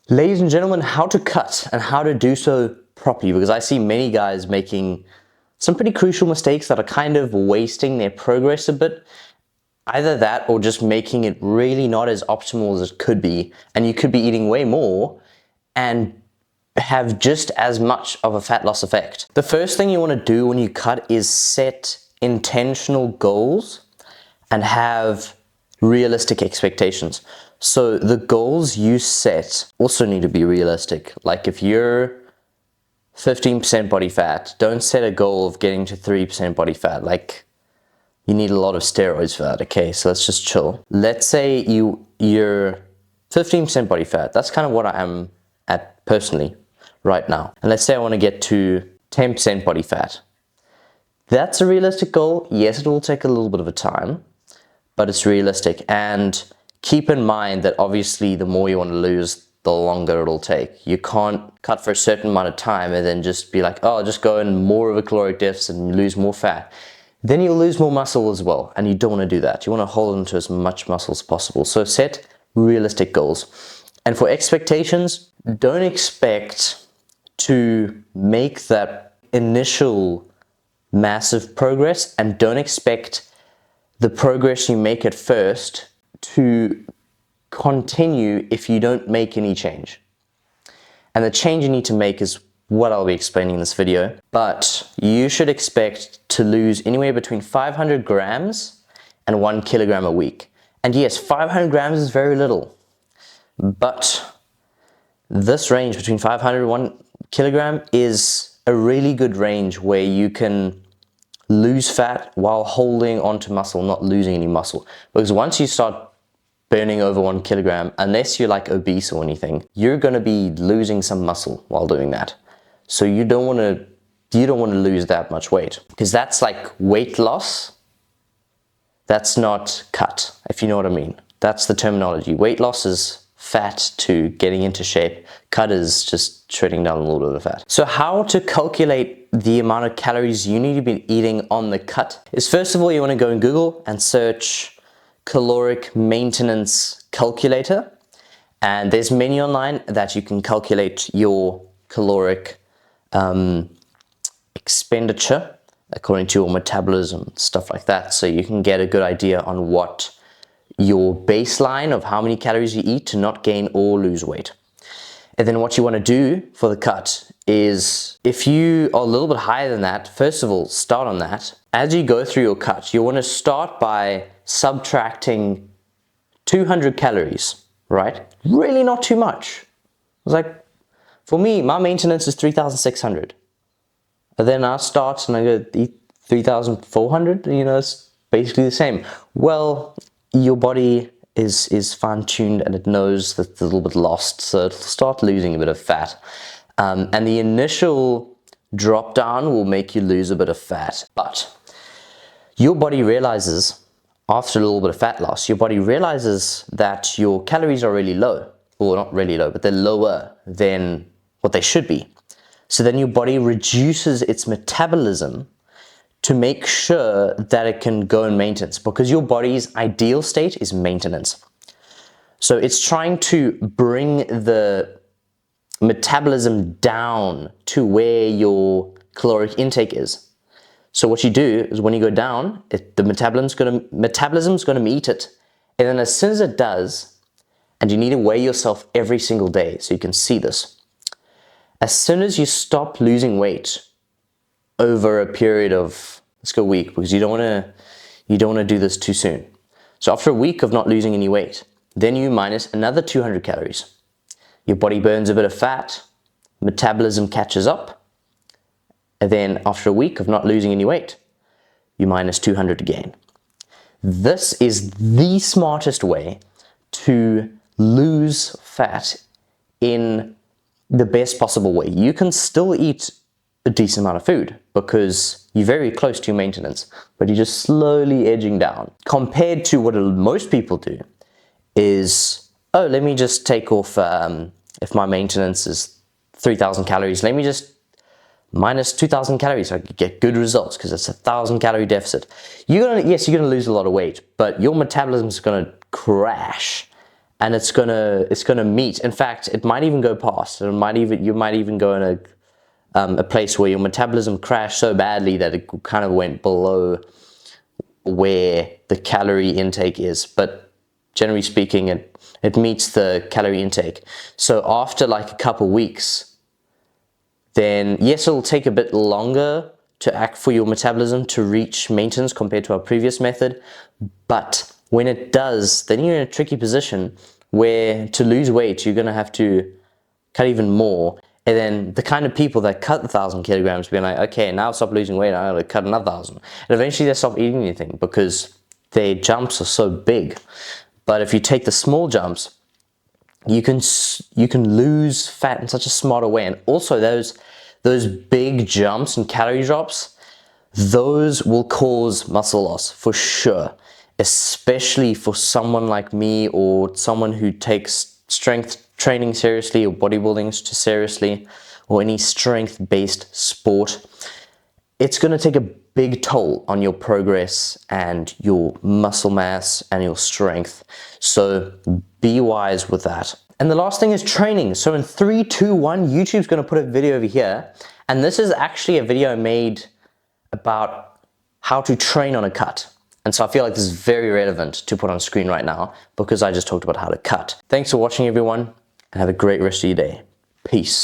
Ladies and gentlemen, how to cut and how to do so properly, because I see many guys making some pretty crucial mistakes that are kind of wasting their progress a bit. Either that or just making it really not as optimal as it could be, and you could be eating way more and have just as much of a fat loss effect. The first thing you want to do when you cut is set intentional goals and have realistic expectations. So the goals you set also need to be realistic. Like if you're 15% body fat, don't set a goal of getting to 3% body fat. Like, you need a lot of steroids for that. Okay, so let's just chill. Let's say you're 15% body fat. That's kind of what I am at personally right now. And let's say I want to get to 10% body fat. That's a realistic goal. Yes, it will take a little bit of a time, but it's realistic. And keep in mind that obviously the more you want to lose, the longer it'll take. You can't cut for a certain amount of time and then just be like, oh, I'll just go in more of a caloric deficit and lose more fat. Then you'll lose more muscle as well, and you don't want to do that. You want to hold on to as much muscle as possible. So set realistic goals. And for expectations, don't expect to make that initial massive progress, and don't expect the progress you make at first to continue if you don't make any change. And the change you need to make is what I'll be explaining in this video. But you should expect to lose anywhere between 500 grams and 1 kilogram a week. And yes, 500 grams is very little, but this range between 500 and 1 kilogram is a really good range where you can lose fat while holding onto muscle, not losing any muscle. Because once you start burning over 1 kilogram, unless you're like obese or anything, you're going to be losing some muscle while doing that. So you don't want to lose that much weight, because that's like weight loss. That's not cut, if you know what I mean. That's the terminology. Weight loss is fat to getting into shape. Cut is just shredding down a little bit of the fat. So how to calculate the amount of calories you need to be eating on the cut is, first of all, you want to go in Google and search caloric maintenance calculator. And there's many online that you can calculate your caloric expenditure according to your metabolism, stuff like that. So you can get a good idea on what your baseline of how many calories you eat to not gain or lose weight. And then what you want to do for the cut is, if you are a little bit higher than that, first of all, start on that. As you go through your cut, you want to start by subtracting 200 calories, right? Really not too much. It's like, for me, my maintenance is 3,600. And then I start and I go eat 3,400, it's basically the same. Well, your body is fine-tuned and it knows that it's a little bit lost, so it'll start losing a bit of fat. And the initial drop down will make you lose a bit of fat. But your body realizes, after a little bit of fat loss, your body realizes that your calories are really low. Well, not really low, but they're lower than what they should be. So then your body reduces its metabolism to make sure that it can go in maintenance, because your body's ideal state is maintenance. So it's trying to bring the metabolism down to where your caloric intake is. So what you do is, when you go down, the metabolism's going to meet it. And then as soon as it does, and you need to weigh yourself every single day so you can see this. As soon as you stop losing weight over a period of, let's go a week, because you don't want to do this too soon. So after a week of not losing any weight, then you minus another 200 calories. Your body burns a bit of fat, metabolism catches up, and then after a week of not losing any weight, you minus 200 again. This is the smartest way to lose fat in the best possible way. You can still eat a decent amount of food because you're very close to your maintenance, but you're just slowly edging down. Compared to what most people do is, oh, let me just take off, if my maintenance is 3,000 calories, let me just minus 2,000 calories so I could get good results, because it's a 1,000 calorie deficit. Yes, you're gonna lose a lot of weight, but your metabolism is gonna crash and it's gonna meet. In fact, it might even go past. You might even go in a place where your metabolism crashed so badly that it kind of went below where the calorie intake is. But generally speaking, it meets the calorie intake. So after like a couple weeks, then yes, it'll take a bit longer to act for your metabolism to reach maintenance compared to our previous method. But when it does, then you're in a tricky position where to lose weight, you're going to have to cut even more. And then the kind of people that cut 1,000 kilograms being like, okay, now stop losing weight, I gotta cut another 1,000. And eventually they stop eating anything because their jumps are so big. But if you take the small jumps, you can lose fat in such a smarter way. And also those big jumps and calorie drops, those will cause muscle loss for sure, especially for someone like me or someone who takes strength training seriously or bodybuilding seriously or any strength-based sport. It's going to take a big toll on your progress and your muscle mass and your strength. So be wise with that. And the last thing is training. So in 3, 2, 1, YouTube's going to put a video over here. And this is actually a video I made about how to train on a cut. And so I feel like this is very relevant to put on screen right now because I just talked about how to cut. Thanks for watching, everyone, and have a great rest of your day. Peace.